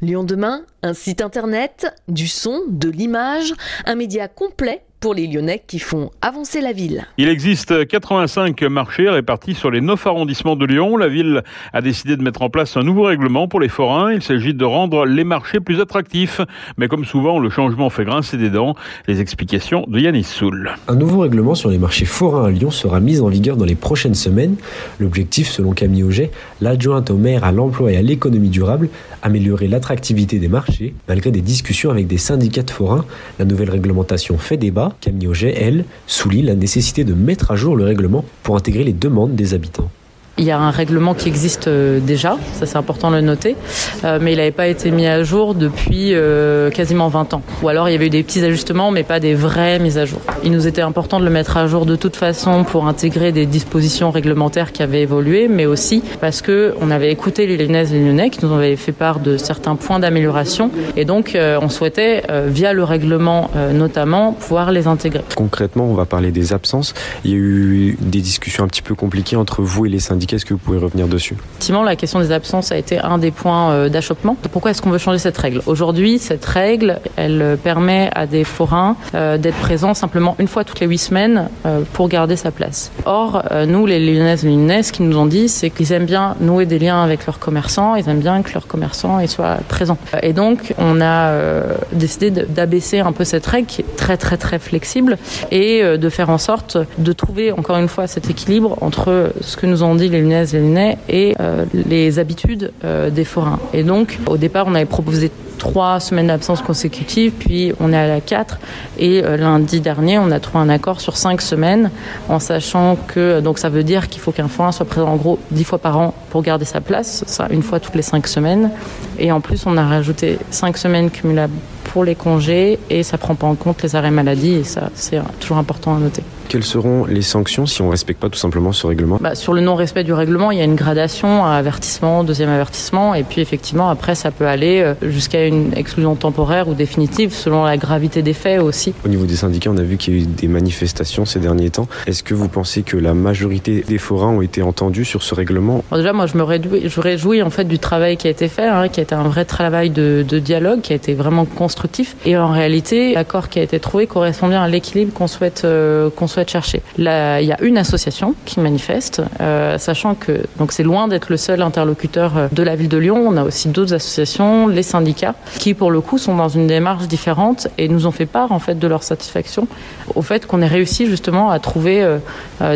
Lyon demain, un site internet, du son, de l'image, un média complet pour les Lyonnais qui font avancer la ville. Il existe 85 marchés répartis sur les 9 arrondissements de Lyon. La ville a décidé de mettre en place un nouveau règlement pour les forains. Il s'agit de rendre les marchés plus attractifs. Mais comme souvent, le changement fait grincer des dents. Les explications de Yanis Soul. Un nouveau règlement sur les marchés forains à Lyon sera mis en vigueur dans les prochaines semaines. L'objectif, selon Camille Auget, l'adjointe au maire à l'emploi et à l'économie durable, améliorer l'attractivité des marchés. Malgré des discussions avec des syndicats de forains, la nouvelle réglementation fait débat. Camille Auget, elle, souligne la nécessité de mettre à jour le règlement pour intégrer les demandes des habitants. Il y a un règlement qui existe déjà, ça c'est important de le noter, mais il n'avait pas été mis à jour depuis quasiment 20 ans. Ou alors il y avait eu des petits ajustements, mais pas des vraies mises à jour. Il nous était important de le mettre à jour de toute façon pour intégrer des dispositions réglementaires qui avaient évolué, mais aussi parce qu'on avait écouté les Lyonnaises et les Lyonnais qui nous avaient fait part de certains points d'amélioration. Et donc on souhaitait, via le règlement notamment, pouvoir les intégrer. Concrètement, on va parler des absences. Il y a eu des discussions un petit peu compliquées entre vous et les syndicats. Est-ce que vous pouvez revenir dessus ? Effectivement, la question des absences a été un des points d'achoppement. Pourquoi est-ce qu'on veut changer cette règle ? Aujourd'hui, cette règle, elle permet à des forains d'être présents simplement une fois toutes les 8 semaines pour garder sa place. Or, nous, les Lyonnaises et les Lyonnais, ce qu'ils nous ont dit, c'est qu'ils aiment bien nouer des liens avec leurs commerçants, ils aiment bien que leurs commerçants soient présents. Et donc, on a décidé d'abaisser un peu cette règle qui est très, très, très flexible et de faire en sorte de trouver, encore une fois, cet équilibre entre ce que nous ont dit les Lyonnaises et les Lyonnais et les habitudes des forains. Et donc, au départ, on avait proposé 3 semaines d'absence consécutives, puis on est à la 4 et lundi dernier on a trouvé un accord sur 5 semaines en sachant que donc ça veut dire qu'il faut qu'un forain soit présent en gros 10 fois par an pour garder sa place, ça une fois toutes les 5 semaines et en plus on a rajouté 5 semaines cumulables pour les congés et ça prend pas en compte les arrêts maladie et ça c'est toujours important à noter. Quelles seront les sanctions si on ne respecte pas tout simplement ce règlement ? Sur le non-respect du règlement, il y a une gradation, un avertissement, deuxième avertissement, et puis effectivement après ça peut aller jusqu'à une exclusion temporaire ou définitive selon la gravité des faits aussi. Au niveau des syndicats, on a vu qu'il y a eu des manifestations ces derniers temps. Est-ce que vous pensez que la majorité des forains ont été entendus sur ce règlement ? Déjà, moi je me réjouis en fait du travail qui a été fait, qui a été un vrai travail de dialogue, qui a été vraiment constructif, et en réalité, l'accord qui a été trouvé correspond bien à l'équilibre qu'on souhaite chercher. Là, il y a une association qui manifeste, sachant que donc c'est loin d'être le seul interlocuteur de la ville de Lyon. On a aussi d'autres associations, les syndicats, qui pour le coup sont dans une démarche différente et nous ont fait part en fait de leur satisfaction au fait qu'on ait réussi justement à trouver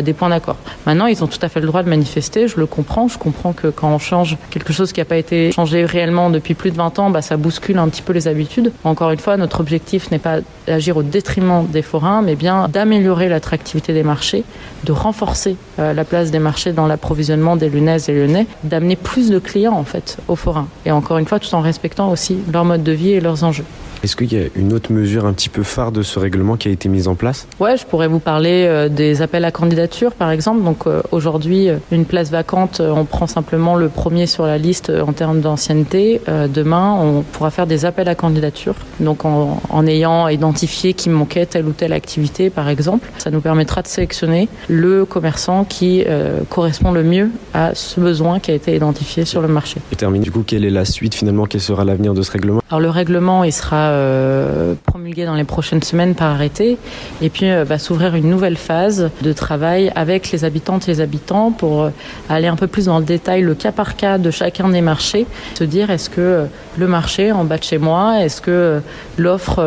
des points d'accord. Maintenant, ils ont tout à fait le droit de manifester. Je le comprends. Je comprends que quand on change quelque chose qui n'a pas été changé réellement depuis plus de 20 ans, ça bouscule un petit peu les habitudes. Encore une fois, notre objectif n'est pas d'agir au détriment des forains, mais bien d'améliorer l'attractivité des marchés, de renforcer la place des marchés dans l'approvisionnement des Lyonnaises et Lyonnais, d'amener plus de clients en fait aux forains. Et encore une fois, tout en respectant aussi leur mode de vie et leurs enjeux. Est-ce qu'il y a une autre mesure un petit peu phare de ce règlement qui a été mise en place ? Ouais, je pourrais vous parler des appels à candidature par exemple. Donc aujourd'hui, une place vacante, on prend simplement le premier sur la liste en termes d'ancienneté. Demain, on pourra faire des appels à candidature. Donc en ayant identifié qu'il manquait telle ou telle activité par exemple, ça nous permettra de sélectionner le commerçant qui correspond le mieux à ce besoin qui a été identifié sur le marché. Et termine du coup, quelle est la suite finalement ? Quel sera l'avenir de ce règlement ? Alors le règlement, il sera promulgué dans les prochaines semaines par arrêté et puis va s'ouvrir une nouvelle phase de travail avec les habitantes et les habitants pour aller un peu plus dans le détail, le cas par cas de chacun des marchés, se dire est-ce que le marché en bas de chez moi, est-ce que l'offre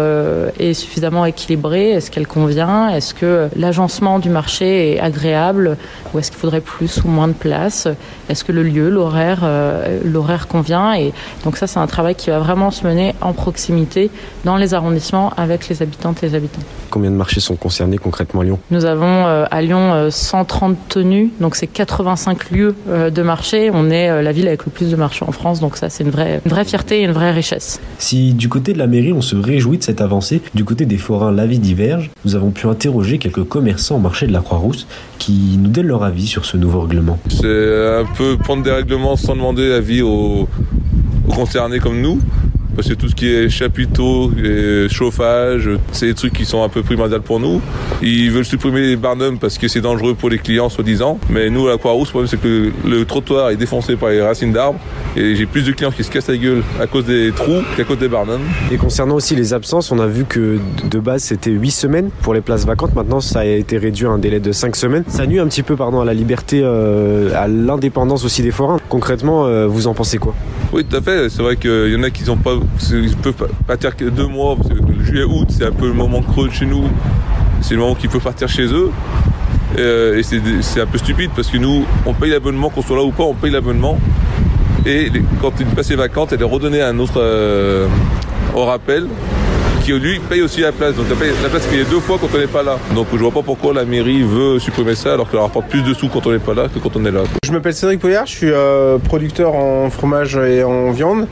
est suffisamment équilibrée, est-ce qu'elle convient, est-ce que l'agencement du marché est agréable ou est-ce qu'il faudrait plus ou moins de place, est-ce que le lieu, l'horaire convient, et donc ça c'est un travail qui va vraiment se mener en proximité dans les arrondissements avec les habitantes et les habitants. Combien de marchés sont concernés concrètement à Lyon ? Nous avons à Lyon 130 tenues, donc c'est 85 lieux de marché. On est la ville avec le plus de marchés en France, donc ça c'est une vraie fierté et une vraie richesse. Si du côté de la mairie on se réjouit de cette avancée, du côté des forains l'avis diverge. Nous avons pu interroger quelques commerçants au marché de la Croix-Rousse qui nous donnent leur avis sur ce nouveau règlement. C'est un peu prendre des règlements sans demander l'avis aux concernés comme nous. parce que tout ce qui est chapiteaux, chauffage, c'est des trucs qui sont un peu primordiaux pour nous. Ils veulent supprimer les barnums parce que c'est dangereux pour les clients, soi-disant. Mais nous, à la Croix-Rousse, le problème, c'est que le trottoir est défoncé par les racines d'arbres et j'ai plus de clients qui se cassent la gueule à cause des trous qu'à cause des barnums. Et concernant aussi les absences, on a vu que de base c'était 8 semaines pour les places vacantes. Maintenant, ça a été réduit à un délai de 5 semaines. Ça nuit un petit peu à la liberté, à l'indépendance aussi des forains. Concrètement, vous en pensez quoi? Oui, tout à fait. C'est vrai qu'il y en a qui ne peuvent pas partir que 2 mois. Parce que le juillet-août, c'est un peu le moment creux de chez nous. C'est le moment qu'ils peuvent partir chez eux. Et c'est un peu stupide parce que nous, on paye l'abonnement, qu'on soit là ou pas, on paye l'abonnement. Et quand une place est vacante, elle est redonnée à un autre au rappel, qui lui paye aussi la place. Donc la place payée 2 fois quand on n'est pas là. Donc je vois pas pourquoi la mairie veut supprimer ça alors qu'elle rapporte plus de sous quand on n'est pas là que quand on est là. Je m'appelle Cédric Poyard, je suis producteur en fromage et en viande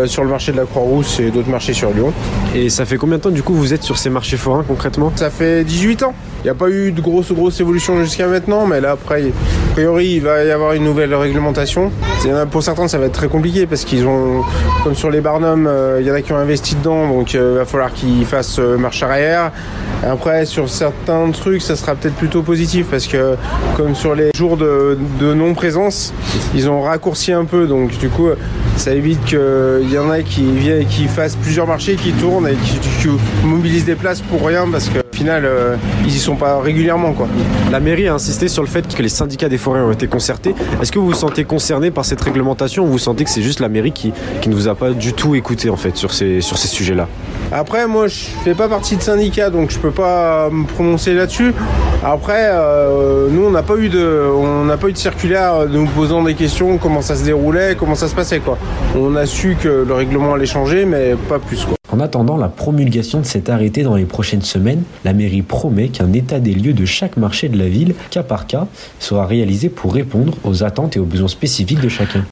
sur le marché de la Croix-Rousse et d'autres marchés sur Lyon. Et ça fait combien de temps du coup vous êtes sur ces marchés forains concrètement? Ça fait 18 ans. Il n'y a pas eu de grosse évolution jusqu'à maintenant, mais là après, a priori, il va y avoir une nouvelle réglementation. Pour certains, ça va être très compliqué parce qu'ils ont, comme sur les barnums, il y en a qui ont investi dedans, donc il va falloir qu'ils fassent marche arrière. Après, sur certains trucs, ça sera peut-être plutôt positif parce que, comme sur les jours de non-présence, ils ont raccourci un peu, donc du coup, ça évite qu'il y en a qui viennent, qui fassent plusieurs marchés, qui tournent et qui mobilisent des places pour rien parce que, au final, ils y sont pas régulièrement, quoi. La mairie a insisté sur le fait que les syndicats des forêts ont été concertés. Est-ce que vous vous sentez concerné par cette réglementation ou vous sentez que c'est juste la mairie qui ne vous a pas du tout écouté en fait sur ces sujets-là? Après, moi, je fais pas partie de syndicat, donc je peux pas me prononcer là-dessus. Après, nous, on n'a pas eu de circulaire nous posant des questions, comment ça se déroulait, comment ça se passait, quoi. On a su que le règlement allait changer, mais pas plus, quoi. En attendant la promulgation de cet arrêté dans les prochaines semaines, la mairie promet qu'un état des lieux de chaque marché de la ville, cas par cas, sera réalisé pour répondre aux attentes et aux besoins spécifiques de chacun.